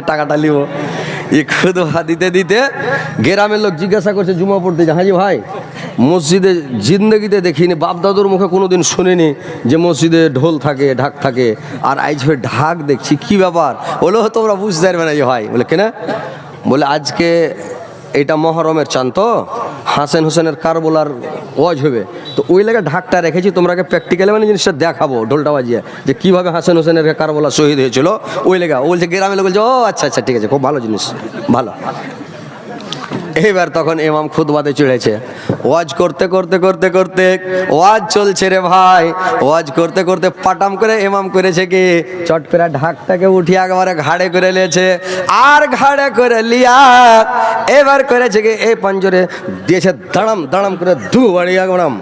টাকাটা নিব। এই খুদবা দিতে দিতে গ্রামের লোক জিজ্ঞাসা করছে জুমা পড়তে যে হাজি ভাই মসজিদে জিন্দগিতে দেখিনি, বাপ দাদুর মুখে কোনোদিন শুনিনি যে মসজিদে ঢোল থাকে ঢাক থাকে, আর আজ ঢাক দেখছি, কি ব্যাপার? বলে তোমরা বুঝতে পারবে না যে ভাই। বলে কেন? বলে আজকে এটা মহরমের চান, তো হাসান হোসেনের কারবলার ওয়াজ হবে, তো ওই লেগে ঢাকটা রেখেছি, তোমরাকে প্র্যাকটিক্যালি মানে জিনিসটা দেখাবো ঢোলটা বাজিয়ে যে কীভাবে হাসান হোসেনের কারবলা শহীদ হয়েছিল। ওই লেগা ও বলছে, গ্রামের লোক বলছে ও আচ্ছা আচ্ছা ঠিক আছে, খুব ভালো জিনিস, ভালো। এইবার তখন ইমাম খুতবাতে চড়েছে, ওয়াজ করতে করতে করতে করতে ওয়াজ চলছে রে ভাই, ওয়াজ করতে করতে পাটাম করে ইমাম করেছে কি চট করে ঢাকটাকে উঠিয়ে একেবারে ঘাড়ে করে নিয়েছে, আর ঘাড়ে করে লিয়া এবার করেছে কি এই পাঞ্জরে দিয়েছে দাঁড়াম দাঁড়াম করে দু বাড়িয়া গড়াম,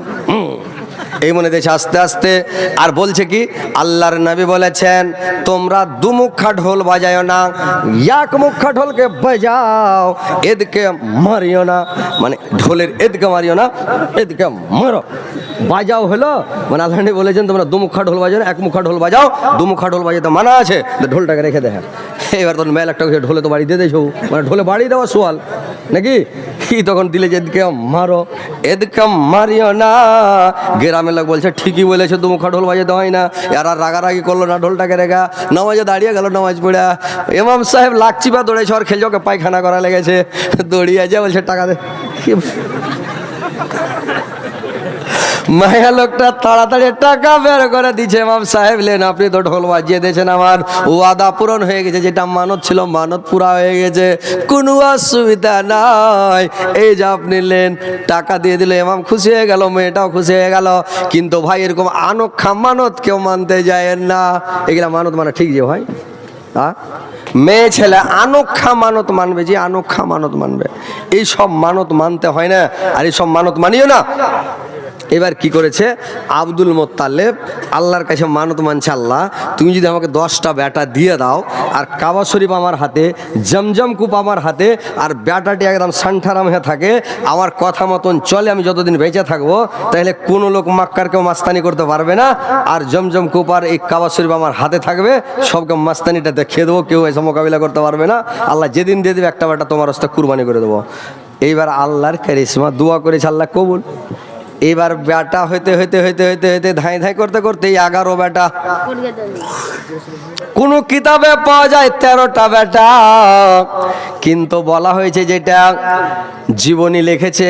এই মনে দিয়েছে আস্তে আস্তে। আর বলছে কি আল্লাহর নবী বলেছেন তোমরা দুমুখা ঢোল বাজাও না, এক মুখা ঢোলকে বাজাও, এদিকে মারিও না, মানে ঢোলের এদিকে মারিও না, এদিকে মারো, বাজাও হলো মানে আল্লাহ নবী বলেছেন তোমরা দুমুখা ঢোল বাজাও না, এক মুখা ঢোল বাজাও, দুমুখা ঢোল বাজাতে মানা আছে, ঢোলটাকে রেখে দেখেন। এবার তখন মেল একটা ঢোলে তো বাড়ি দিয়ে দিয়েছো, মানে ঢোলে বাড়ি দেওয়া সোয়াল নাকি কি, তখন দিলে যে এদিকে মারো এদিকে মারিও না। গ্রামের লোক বলছে ঠিকই বলেছে, দুমুখা ঢোল বাজাতে হয় না, আর রাগারাগি করলো না, ঢোলটাকে রেখা নামাজে দাঁড়িয়ে গেল, নামাজ পড়া ইমাম সাহেব লাকচি বা দৌড়েছে, আর খেলছে ওকে পায়খানা করা লেগেছে, দৌড়িয়ে যা বলছে টাকা দে। মায়া লোকটা তাড়াতাড়ি টাকা বের করে দিচ্ছে, ইমাম সাহেব লেন আপনি তো ঢোল বাজিয়ে দিয়েছেন, আমার ওয়াদা পূরণ হয়ে গেছে, যেটা মানত ছিল মানত পুরা হয়ে গেছে, কোনো অসুবিধা নাই, এই যে আপনি লেন, টাকা দিয়ে দিলে। ইমাম খুশি হয়ে গেল, মেয়েটাও খুশি হয়ে গেল। কিন্তু ভাই এরকম আনোখা মানত কেউ মানতে যায় না, এগুলা মানত মানে ঠিক যে ভাই মেয়ে ছেলে আনোখা মানত মানবে, যে আনোখা মানত মানবে, এই সব মানত মানতে হয় না, আর এই সব মানত মানিও না। এবার কি করেছে আব্দুল মোত্তালেব আল্লাহর কাছে মানত মানছে, আল্লাহ তুমি যদি আমাকে 10টা বেটা দিয়ে দাও, আর কাবা শরীফ আমার হাতে, জমজম কূপ আমার হাতে, আর বেটাটি একদম সান্ঠারাম হয়ে থাকে, আমার কথা মতন চলে, আমি যতদিন বেঁচে থাকবো, তাহলে কোনো লোক মাক্কার কেউ মাস্তানি করতে পারবে না, আর জমজম কূপ আর এই কাবা শরীফ আমার হাতে থাকবে, সবকে মাস্তানিটা দেখিয়ে দেবো, কেউ এসে মোকাবিলা করতে পারবে না, আল্লাহ যেদিন দিয়ে দেবে একটা বেটা তোমার রাস্তায় কুরবানি করে দেবো। এইবার আল্লাহর কারিশমা, দোয়া করেছে, আল্লাহ কবুল। এবার বেটা হইতে হইতে হইতে হইতে হইতে ধাই ধাই করতে করতে 11 বেটা, কোন কিতাবে পাওয়া যায় 13টা বেটা, কিন্তু বলা হয়েছে যেটা জীবনী লিখেছে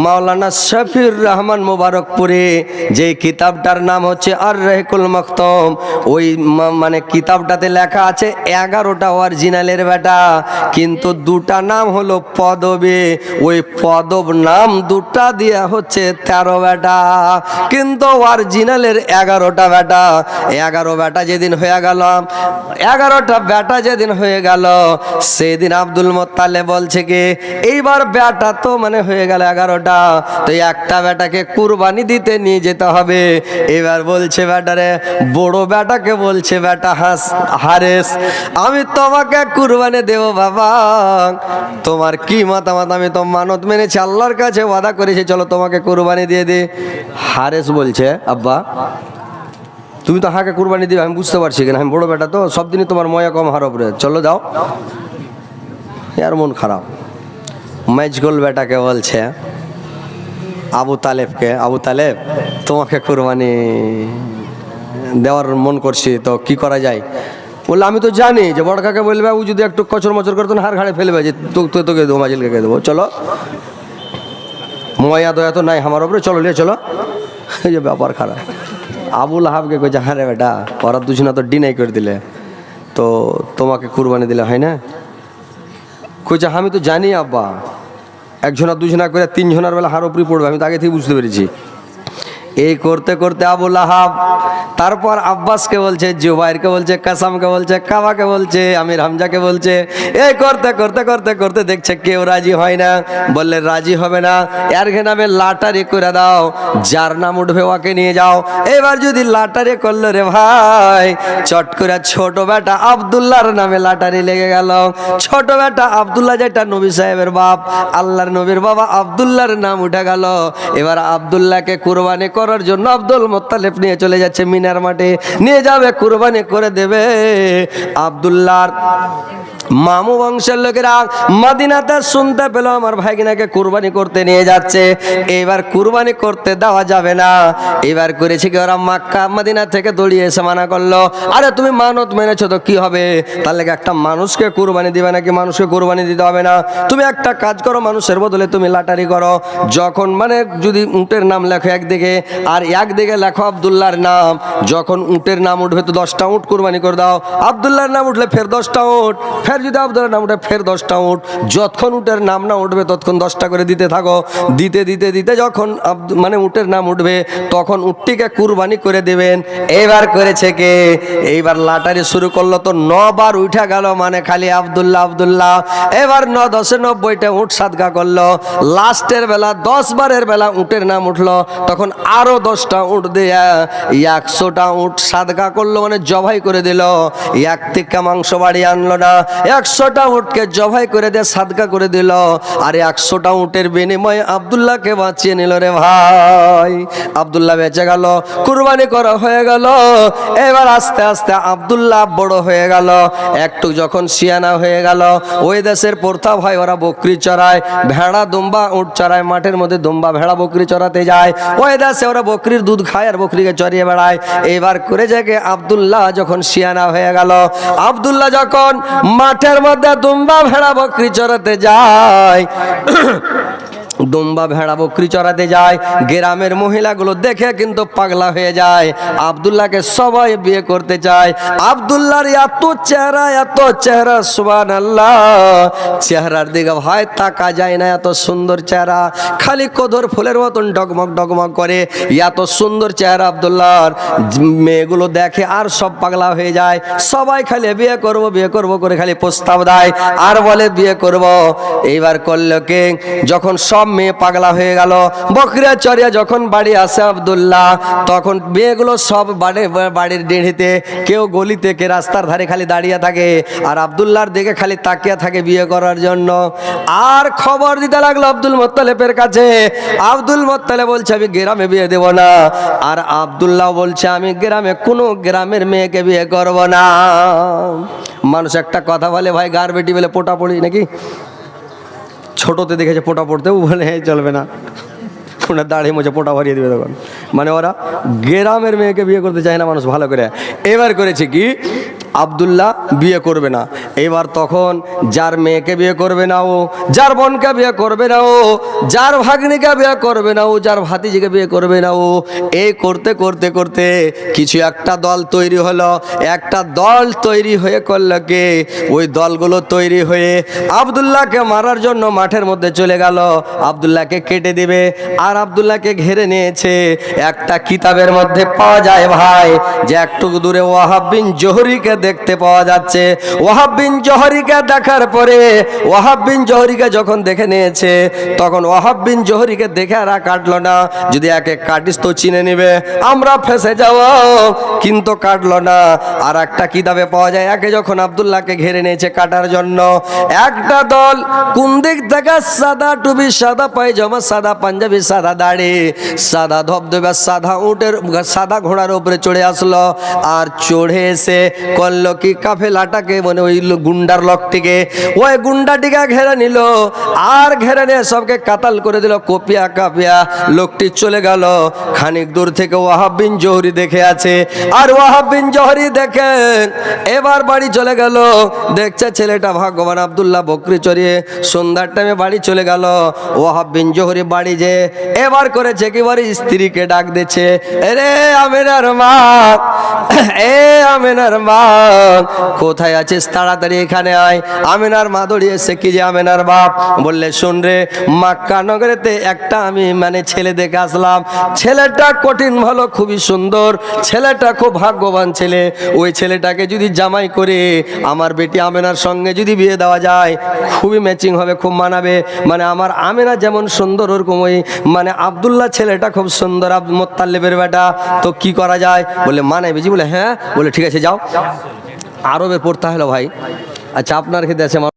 মাওলানা শফিউর রহমান মুবারকপুরে, যে কিতাবটার নাম হচ্ছে আর রহিকুল মাকতুম, ওই মানে কিতাবটাতে লেখা আছে 11টা অরিজিনালের বেটা, কিন্তু 2টা নাম হলো পদবে, ওই পদব নাম 2টা দেয়া হচ্ছে 13 বেটা, কিন্তু অরিজিনালের 11টা বেটা। 11 বেটা যেদিন হয়ে গেল, 11টা বেটা যেদিন হয়ে গেল, সেদিন আব্দুল মোত্তালেব বলছে কি এইবার বেটা তো মানে হয়ে গেল 11টা, তো একটা বেটাকে কুরবানি দিতে নিয়ে যেতে হবে। এবার বলছে বেটারে, বড় বেটাকে বলছে বেটা হারেস, আমি তোমাকে কুরবানি দেব বাবা, তোমার কি মতামত? আমি তো মানত মেনেছি, আল্লাহর কাছে ওয়াদা করেছি, চলো তোমাকে কুরবানি দিয়ে দে। হারেস বলছে আব্বা তুমি তো হাঁকে কুরবানি দিবে, আমি বুঝতে পারছি কিনা, আমি বড় বেটা তো, সব দিনই তোমার ময়া কম হারব রে, চলো যাও। আর মন খারাপ। মেজগুল বেটাকে বলছে আবু তালেবকে, আবু তালেব তোমাকে কুরবানি দেওয়ার মন করছি, তো কি করা যায়? বললো আমি তো জানি যে বড় কাকে বলবে, ও যদি একটু কচর মচর করতো না হার ঘাড়ে ফেলবে, যে তোকে দেবো, মাজিলকে দেবো, চলো ময়া দয়া তো নাই আমার ওপরে, চলো লিয়ে চলো। এই যে ব্যাপার খারাপ। আবুল আহাবকে কইছে হ্যাঁ রে বেটা, ওরা দুজনা তো ডিনাই করে দিলে, তো তোমাকে কুরবানি দিলে হয় না? কইছে আমি তো জানি আব্বা, একজনা দুজনা করে 3 জনের বেলা হার উপরে পড়বে, আমি তো আগে থেকে বুঝতে পেরেছি। এই করতে করতে আবুল আহাব তারপর আব্বাসকে বলছে, জুবাইরকে বলছে, কাসামকে বলছে, কাবাকে বলছে, আমির হামজাকে বলছে, এই করতে করতে করতে করতে দেখছে কেউ রাজি হয় না। বললে রাজি হবে না, এর নামে লাটারি করে দাও, যার নাম উঠবে ওকে নিয়ে যাও। এবার যদি লাটারি করলো রে ভাই, চট করে ছোট বেটা আব্দুল্লাহর নামে লাটারি লেগে গেল। ছোট বেটা আব্দুল্লাহ, যেটা নবী সাহেবের বাপ, আল্লাহর নবীর বাবা, আব্দুল্লাহর নাম উঠে গেল। এবার আব্দুল্লাহকে কুরবানি করার জন্য আব্দুল মোত্তালেব নিয়ে চলে যাচ্ছে মিনার মাঠে, নিয়ে যাবে কুরবানি করে দেবে। আব্দুল্লাহর মামু বংশের লোকেরা মদিনাতে শুনতে পেল আমার ভাগিনাকে কুরবানি করতে নিয়ে যাচ্ছে। এবার কুরবানি করতে দেওয়া যাবে না। এবার করেছে কি, ওরা মক্কা মদিনা থেকে দৌড়িয়ে এসে মানা করলো, আরে তুমি মানত মেনেছো তো কি হবে, তাহলে একটা মানুষকে কুরবানি দিবে নাকি? মানুষকে কুরবানি দিতে হবে না। তুমি একটা কাজ করো, মানুষের বদলে তুমি লাটারি করো। যখন মানে যদি উটের নাম লেখো একদিকে আর একদিকে লেখো আব্দুল্লাহর নাম, যখন উটের নাম উঠবে তো 10টা উট কুরবানি করে দাও। আব্দুল্লাহর নাম উঠলে ফের 10টা উট, ফের যদি আব্দুল্লাহর নাম উঠে ফের 10টা উট। যতক্ষণ উটের নাম না উঠবে ততক্ষণ 10টা করে দিতে থাকো। দিতে দিতে দিতে যখন মানে উটের নাম উঠবে তখন উটটিকে কুরবানি করে দেবেন। এইবার করেছে কে, এইবার লাটারি শুরু করলো তো 9 বার উঠা গেল, মানে খালি আব্দুল্লাহ আব্দুল্লাহ। এবার 9 10 90টা উট সাদকা করলো। লাস্টের বেলা 10 বারের বেলা উটের নাম উঠলো, তখন আরো 10টা উট দিয়ে 100টা উট সাদকা করলো, মানে জবাই করে দিল। এক থেকে মাংস বাড়ি আনলো না, 100টা উটকে জবাই করে দিয়ে সাদকা করে দিল। আর 100টা উটের বিনিময়ে আব্দুল্লাহকে বাঁচিয়ে নিল রে ভাই। আব্দুল্লাহ বেঁচে গেল, কুরবানি করা হয়ে গেল। এবার আস্তে আস্তে আব্দুল্লাহ বড় হয়ে গেল, একটু যখন সিয়ানা হয়ে গেল, ওই দেশের প্রথা ভাই ওরা বকরি চড়ায়, ভেড়া দুম্বা উট চড়ায়, মাঠের মধ্যে দুম্বা ভেড়া বকরি চড়াতে যায়। ওই দেশে ওরা বকরির দুধ খায় আর বকরিকে চড়িয়ে বেড়ায়। এবার করে যাকে আব্দুল্লাহ যখন সিয়ানা হয়ে গেল, আব্দুল্লাহ যখন মাঠের মধ্যে দুম্বা ভেড়া বকরি চড়াতে যায়, দুম্বা ভেড়া বকরি চড়াতে যায়, গ্রামের মহিলাগুলো দেখে কিন্তু পাগলা হয়ে যায়। আব্দুল্লাহকে সবাই বিয়ে করতে চায়। আব্দুল্লাহর এত চেহারা সুবহানাল্লাহ, চেহারার দিকে ভাই তাকা যায় না, এত সুন্দর চেহারা, খালি কদর ফুলের মতন ডগমগ ডগমগ করে, এত সুন্দর চেহারা আব্দুল্লাহর। মেয়েগুলো দেখে আর সব পাগলা হয়ে যায়। সবাই খালি বিয়ে করব করে খালি প্রস্তাব দেয় আর বলে বিয়ে করব। এইবার করলো কে, যখন সব মেয়ে পাগলা হয়ে গেল, বকরিয়া চড়িয়া যখন বাড়ি আসে আব্দুল্লাহ, তখন মেয়েগুলো সব বাড়ির ডেড়িতে, কেউ গলিতে, কে রাস্তার ধারে খালি দাঁড়িয়ে থাকে আর আব্দুল্লাহর দিকে খালি তাকিয়ে থাকে বিয়ে করার জন্য। আর খবর দিতে লাগলো আব্দুল মোত্তালেবের কাছে। আব্দুল মোত্তালেব বলছে আমি গ্রামে বিয়ে দেব না, আর আব্দুল্লাহ বলছে আমি কোনো গ্রামের মেয়েকে বিয়ে করব না। মানুষ একটা কথা বলে ভাই, গার বেটি বলে পোটা পড়ি নাকি, ছোটতে দেখেছে পোটা পড়তেও বলে চলবে না, ওনার দাঁড়িয়ে মুছে পোটা ভরিয়ে দেবে তখন। মানে ওরা গ্রামের মেয়েকে বিয়ে করতে চায় না মানুষ ভালো করে। এবার করেছে কি, আব্দুল্লাহ বিয়ে করবে না। এবার তখন যার মেয়েকে বিয়ে করবে না ও, যার বোনকে বিয়ে করবে না ও, যার ভাগ্নিকে বিয়ে করবে না ও, যার ভাতিজিকে বিয়ে করবে না ও, এই করতে করতে করতে কিছু একটা দল তৈরি হলো। একটা দল তৈরি হয়ে করলো কে, ওই দলগুলো তৈরি হয়ে আব্দুল্লাহকে মারার জন্য মাঠের মধ্যে চলে গেল। আব্দুল্লাহকে কেটে দিবে আর আব্দুল্লাহকে ঘিরে নিয়েছে। একটা কিতাবের মধ্যে পাওয়া যায় ভাই, যে একটু দূরে ওয়াহাব বিন জোহরিকে দেখতে পাওয়া যাচ্ছে। ওয়াহাব বিন জোহরিকে দেখার পরে, ওয়াহাব বিন জোহরিকে যখন দেখে নিয়েছে, তখন ওয়াহাব বিন জোহরিকে দেখে আর কাটলো না। যদি একে কাটিস তো চিনে নিবে, আমরা ফেসে যাব, কিন্তু কাটলো না। আর একটা কিতাবে পাওয়া যায়, একে যখন আব্দুল্লাহকে ঘিরে নিয়েছে কাটার জন্য, একটা দল কোন দিক থেকে সাদা টুপি, সাদা পায়জামা, সাদা পাঞ্জাবি, সাদা দাড়ি, সাদা ধবধবে, সাদা উটের, সাদা ঘোড়ার উপরে চড়ে আসলো। আর চড়ে এসে করলো কি, কাফেলাটাকে মানে ওই গুন্ডার লোকটিকে, ওই গুন্ডাটিকে ঘেরে নিল আর ঘেরে নিয়ে সবকে কাতাল করে দিল। কপিয়া কাপিয়া লোকটি চলে গেল। খানিক দূর থেকে ওয়াহাব বিন জোহরি দেখে আছে, আর ওয়াহাব বিন জোহরি দেখে এবার বাড়ি চলে গেল। দেখছে ছেলেটা ভাগ্যবান, আব্দুল্লাহ বকরি চড়িয়ে সন্ধ্যার টাইমে বাড়ি চলে গেল। ওয়াহাব বিন জোহরি বাড়ি যে এবার করেছে একেবারে স্ত্রীকে ডাক দিচ্ছে, এরে আমিনার মা, এ আমিনার মা, কোথায় আছিস, তাড়াতাড়ি এখানে আয়। আমিনার মা দৌড়িয়ে এসে, কি যে আমিনার বাপ, বললে শোন রে, মক্কা নগরেতে একটা আমি মানে ছেলে দেখে আসলাম। ছেলেটা কঠিন ভালো, খুবই সুন্দর, ছেলেটা খুব ভাগ্যবান ছেলে। ওই ছেলেটাকে যদি জামাই করে আমার বেটি আমিনার সঙ্গে যদি বিয়ে দেওয়া যায়, খুবই ম্যাচিং হবে, খুব মানাবে। মানে আমার আমিনা যেমন সুন্দর, ওরকম ওই মানে আব্দুল্লাহ ছেলেটা খুব সুন্দর, মোত্তালেবের বেটা, তো কি করা যায়? বলে মানাবে জি? বলে হ্যাঁ। বলে ঠিক আছে যাও। আরবে পড়তে হলো ভাই। আচ্ছা আপনার ক্ষেত্রে আছে